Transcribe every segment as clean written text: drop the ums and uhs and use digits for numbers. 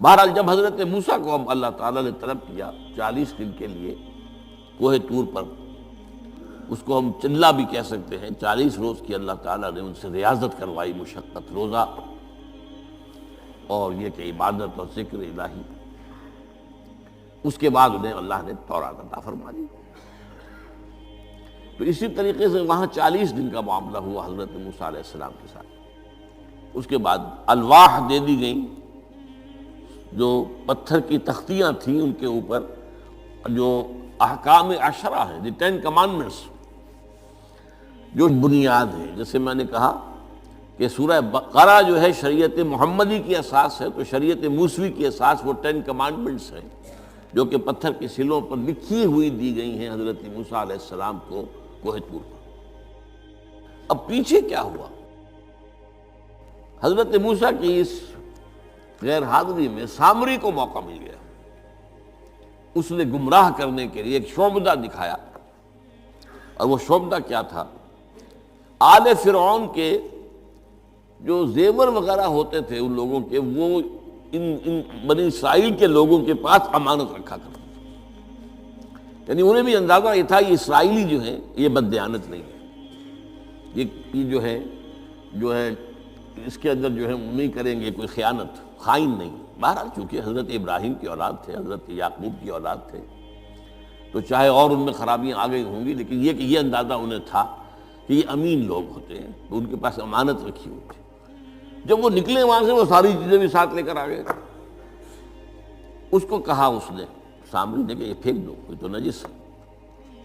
بہرحال جب حضرت موسیٰ کو اب اللہ تعالیٰ نے طلب کیا 40 دن کے لیے کوہ طور پر، اس کو ہم چلہ بھی کہہ سکتے ہیں، 40 روز کی اللہ تعالیٰ نے ان سے ریاضت کروائی، مشقت، روزہ اور یہ کہ عبادت اور ذکر الہی، اس کے بعد انہیں اللہ نے تورات عطا فرما دی۔ تو اسی طریقے سے وہاں 40 دن کا معاملہ ہوا حضرت موسیٰ علیہ السلام کے ساتھ۔ اس کے بعد الواح دے دی گئیں، جو پتھر کی تختیاں تھیں، ان کے اوپر جو احکام عشرہ ہیں، دی 10 کمانڈمنٹس، جو بنیاد ہے۔ جیسے میں نے کہا کہ سورہ بقرہ جو ہے شریعت محمدی کی اساس ہے، تو شریعت موسوی کی اساس وہ 10 کمانڈمنٹس ہیں، جو کہ پتھر کی سلوں پر لکھی ہوئی دی گئی ہیں حضرت موسیٰ علیہ السلام کو کوہ طور پر۔ اب پیچھے کیا ہوا؟ حضرت موسیٰ کی اس غیر حاضری میں سامری کو موقع مل گیا، اس نے گمراہ کرنے کے لیے ایک شعبدہ دکھایا، اور وہ شعبدہ کیا تھا؟ آل فرعون کے جو زیور وغیرہ ہوتے تھے ان لوگوں کے، وہ ان بنی اسرائیل کے لوگوں کے پاس امانت رکھا کرتے تھے، یعنی انہیں بھی اندازہ یہ تھا یہ اسرائیلی جو ہیں یہ بددیانت نہیں ہے، یہ جو ہے اس کے اندر جو ہے نہیں کریں گے کوئی خیانت، خائن نہیں۔ بہرحال چونکہ حضرت ابراہیم کی اولاد تھے، حضرت یعقوب کی اولاد تھے، تو چاہے اور ان میں خرابیاں آ گئی ہوں گی، لیکن یہ کہ یہ اندازہ انہیں تھا کہ یہ امین لوگ ہوتے ہیں، تو ان کے پاس امانت رکھی ہوئی تھی۔ جب وہ نکلے وہاں سے، وہ ساری چیزیں بھی ساتھ لے کر آ گئے۔ اس کو کہا اس نے، سامری نے، کہ یہ پھینک دو، یہ تو نجس ہے،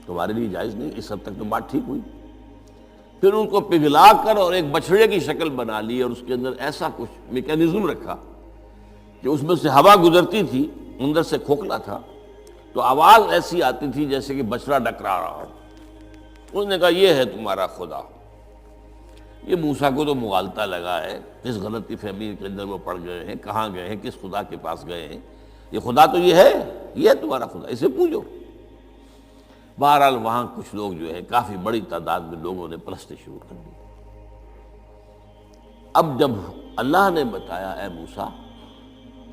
تمہارے لیے جائز نہیں۔ اس حد تک تو بات ٹھیک ہوئی۔ پھر ان کو پگھلا کر اور ایک بچڑے کی شکل بنا لی، اور اس کے اندر ایسا کچھ میکینزم رکھا کہ اس میں سے ہوا گزرتی تھی، اندر سے کھوکھلا تھا، تو آواز ایسی آتی تھی جیسے کہ بچڑا ڈکرا رہا ہو۔ انہوں نے کہا یہ ہے تمہارا خدا۔ یہ موسیٰ کو تو مغالطہ لگا ہے، کس غلطی فہمی کے اندر وہ پڑ گئے ہیں، کہاں گئے ہیں، کس خدا کے پاس گئے ہیں، یہ خدا تو یہ ہے تمہارا خدا، اسے پوجو۔ بہرحال وہاں کچھ لوگ جو ہے، کافی بڑی تعداد میں لوگوں نے پرستی شروع کر دی۔ اب جب اللہ نے بتایا اے موسیٰ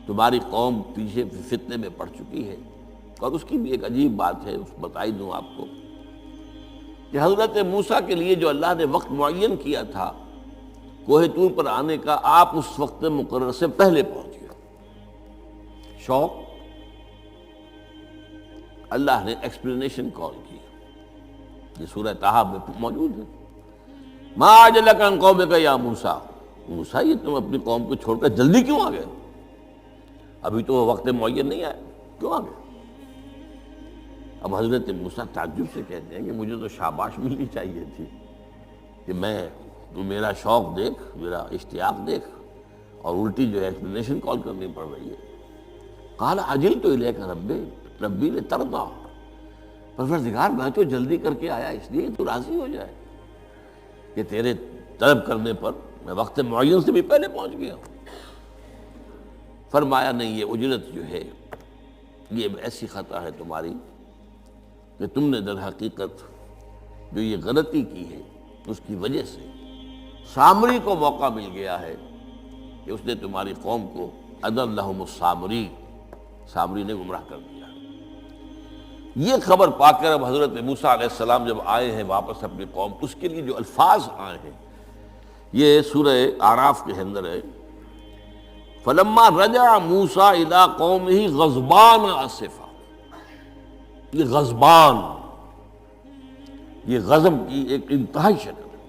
تمہاری قوم پیچھے فتنے میں پڑ چکی ہے، اور اس کی بھی ایک عجیب بات ہے، اس بتائی دوں آپ کو، کہ حضرت موسیٰ کے لیے جو اللہ نے وقت معین کیا تھا کوہ طور پر آنے کا، آپ اس وقت مقرر سے پہلے پہنچ گئے۔ شوق، اللہ نے ایکسپلینیشن کال کی، یہ سورہ طٰہٰ میں موجود ہے۔ ما اعجلک عن قومک یا موسیٰ، موسیٰ یہ تم اپنی قوم کو چھوڑ کر جلدی کیوں آ گئے؟ ابھی تو وہ وقت معین نہیں آیا، کیوں آ گئے؟ اب حضرت موسیٰ تعجب سے کہتے ہیں کہ مجھے تو شاباش ملنی چاہیے تھی کہ تو میرا شوق دیکھ، میرا اشتیاق دیکھ، اور الٹی جو ہے ایکسپلینیشن کال کرنی پڑ رہی ہے۔ قال عجلت الیک ربی لترضیٰ، پروردگار میں تو جلدی کر کے آیا اس لیے تو راضی ہو جائے کہ تیرے طلب کرنے پر میں وقت معین سے بھی پہلے پہنچ گیا ہوں۔ فرمایا نہیں، یہ اجرت جو ہے یہ ایسی خطا ہے تمہاری کہ تم نے در حقیقت جو یہ غلطی کی ہے اس کی وجہ سے سامری کو موقع مل گیا ہے کہ اس نے تمہاری قوم کو اضلھم السامری، سامری نے گمراہ کر دیا۔ یہ خبر پا کر اب حضرت موسیٰ علیہ السلام جب آئے ہیں واپس اپنی قوم، اس کے لیے جو الفاظ آئے ہیں یہ سورہ اعراف کے اندر ہے، فلما رجع موسیٰ الی قومہ غضبان آسفا۔ یہ غضبان، یہ غضب کی ایک انتہائی شکل ہے۔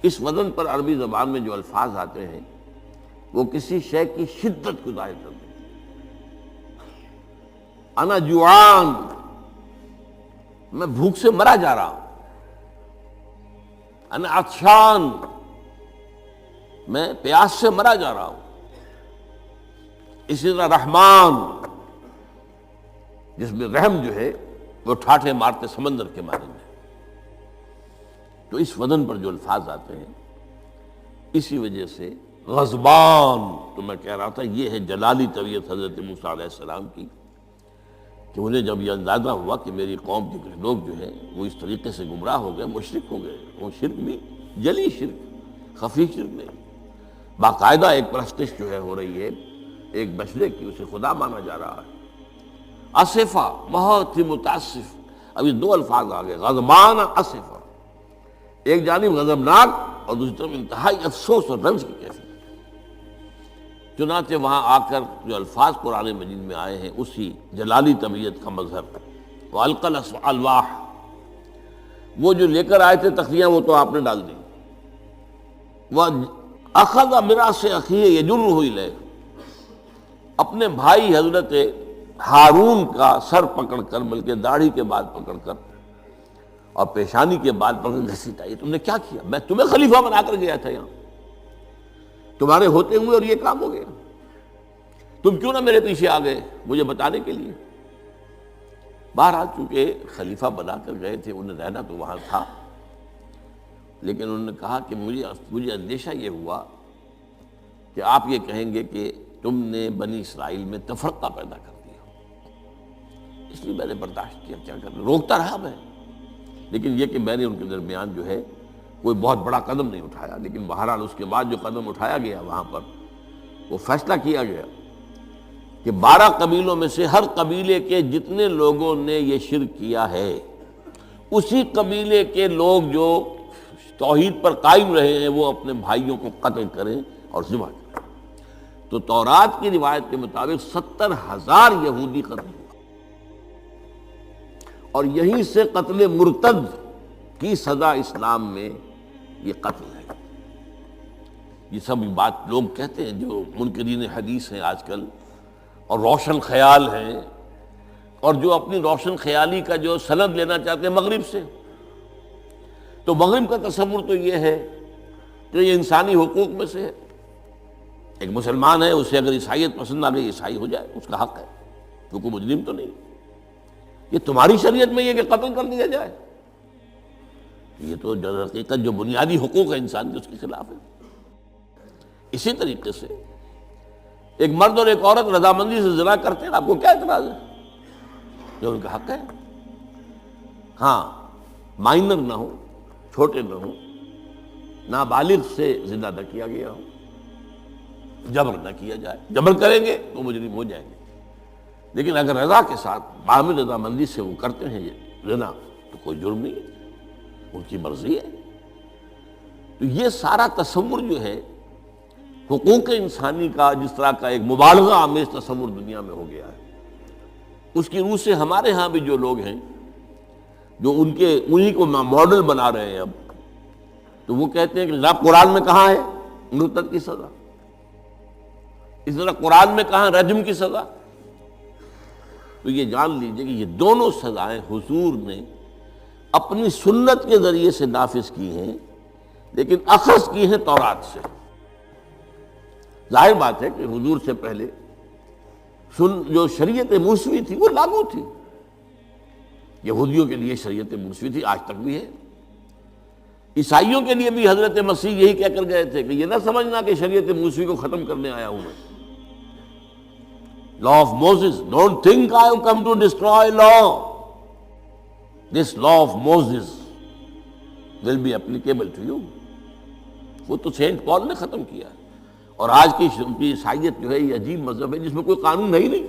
اس وزن پر عربی زبان میں جو الفاظ آتے ہیں وہ کسی شے کی شدت کو ظاہر کرتے ہیں۔ انا جوعان، میں بھوک سے مرا جا رہا ہوں۔ انا عطشان، میں پیاس سے مرا جا رہا ہوں۔ اسی طرح رحمان، جس میں رحم جو ہے وہ ٹھاٹھے مارتے سمندر کے مانند ہے۔ تو اس وزن پر جو الفاظ آتے ہیں اسی وجہ سے غضبان، تو میں کہہ رہا تھا یہ ہے جلالی طبیعت حضرت موسیٰ علیہ السلام کی، کہ انہیں جب یہ اندازہ ہوا کہ میری قوم کے کچھ لوگ جو ہیں وہ اس طریقے سے گمراہ ہو گئے، مشرک ہو گئے، وہ شرک بھی جلی شرک، خفی شرک نہیں، باقاعدہ ایک پرستش جو ہے ہو رہی ہے ایک بچڑے کی، اسے خدا مانا جا رہا ہے۔ اسفا، بہت ہی متاسف، اب یہ دو الفاظ آ گئے، غضبان اسفا، ایک جانب غضبناک اور دوسری طرف انتہائی افسوس اور رنج کی کیفیت۔ چنانچہ وہاں آ کر جو الفاظ قرآن مجید میں آئے ہیں اسی جلالی طبیعت کا مظہر، وَأَلْقَى الْأَلْوَاحَ، وہ جو لے کر آئے تھے تختیاں وہ تو آپ نے ڈال دی، وَأَخَذَ مِرَاثَ أَخِيهِ يَجُرُّهُ إِلَيْهِ، اپنے بھائی حضرت ہارون کا سر پکڑ کر، بلکہ داڑھی کے بال پکڑ کر اور پیشانی کے بال پکڑ کر گھسیٹا، یہ تم نے کیا کیا؟ میں تمہیں خلیفہ بنا کر گیا تھا یہاں، تمہارے ہوتے ہوئے اور یہ کام ہو گیا، تم کیوں نہ میرے پیچھے آ گئے مجھے بتانے کے لیے؟ بہرحال چونکہ خلیفہ بنا کر گئے تھے، انہیں رہنا تو وہاں تھا، لیکن انہوں نے کہا کہ مجھے اندیشہ یہ ہوا کہ آپ یہ کہیں گے کہ تم نے بنی اسرائیل میں تفرقہ پیدا کر دیا، اس لیے میں نے برداشت کیا، کیا کرنا، روکتا رہا میں، لیکن یہ کہ میں نے ان کے درمیان جو ہے کوئی بہت بڑا قدم نہیں اٹھایا۔ لیکن بہرحال اس کے بعد جو قدم اٹھایا گیا وہاں پر، وہ فیصلہ کیا گیا کہ 12 قبیلوں میں سے ہر قبیلے کے جتنے لوگوں نے یہ شرک کیا ہے، اسی قبیلے کے لوگ جو توحید پر قائم رہے ہیں وہ اپنے بھائیوں کو قتل کریں اور ذبح کریں۔ تو تورات کی روایت کے مطابق 70,000 یہودی قتل ہوئے، اور یہیں سے قتل مرتد کی سزا اسلام میں یہ قتل ہے۔ یہ سب بات لوگ کہتے ہیں جو منکرین حدیث ہیں آج کل اور روشن خیال ہیں، اور جو اپنی روشن خیالی کا جو سند لینا چاہتے ہیں مغرب سے، تو مغرب کا تصور تو یہ ہے کہ یہ انسانی حقوق میں سے ہے، ایک مسلمان ہے اسے اگر عیسائیت پسند آ گئی عیسائی ہو جائے، اس کا حق ہے، کیونکہ مجرم تو نہیں۔ یہ تمہاری شریعت میں یہ کہ قتل کر دیا جائے، یہ تو جو حقیقت جو بنیادی حقوق ہے انسان کے اس کے خلاف ہے۔ اسی طریقے سے ایک مرد اور ایک عورت رضامندی سے زنا کرتے ہیں، آپ کو کیا اعتراض ہے؟ جو ان کا حق ہے، ہاں مائنر نہ ہو، چھوٹے نہ ہو، نابالغ سے زنا نہ کیا گیا ہو، جبر نہ کیا جائے، جبر کریں گے تو مجرم ہو جائیں گے، لیکن اگر رضا کے ساتھ باہمی رضامندی سے وہ کرتے ہیں یہ زنا تو کوئی جرم نہیں ہے، ان کی مرضی ہے۔ تو یہ سارا تصور جو ہے حقوق انسانی کا، جس طرح کا ایک مبالغہ آمیز تصور دنیا میں ہو گیا ہے، اس کی روح سے ہمارے ہاں بھی جو لوگ ہیں جو انہی کو ماڈل بنا رہے ہیں اب، تو وہ کہتے ہیں کہ جناب قرآن میں کہاں ہے مرتد کی سزا، اس طرح قرآن میں کہاں رجم کی سزا؟ تو یہ جان لیجئے کہ یہ دونوں سزائیں حضور نے اپنی سنت کے ذریعے سے نافذ کی ہیں، لیکن اخذ کی ہیں تورات سے۔ ظاہر بات ہے کہ حضور سے پہلے جو شریعت موسوی تھی وہ لاگو تھی، یہودیوں کے لیے شریعت موسوی تھی، آج تک بھی ہے۔ عیسائیوں کے لیے بھی حضرت مسیح یہی کہہ کر گئے تھے کہ یہ نہ سمجھنا کہ شریعت موسوی کو ختم کرنے آیا ہوں میں۔ Law of Moses, don't think I have come to destroy law. This law of Moses will be applicable to you. وہ تو سینٹ پال نے ختم کیا ہے، اور آج کی عیسائیت جو ہے یہ عجیب مذہب ہے جس میں کوئی قانون ہے ہی نہیں۔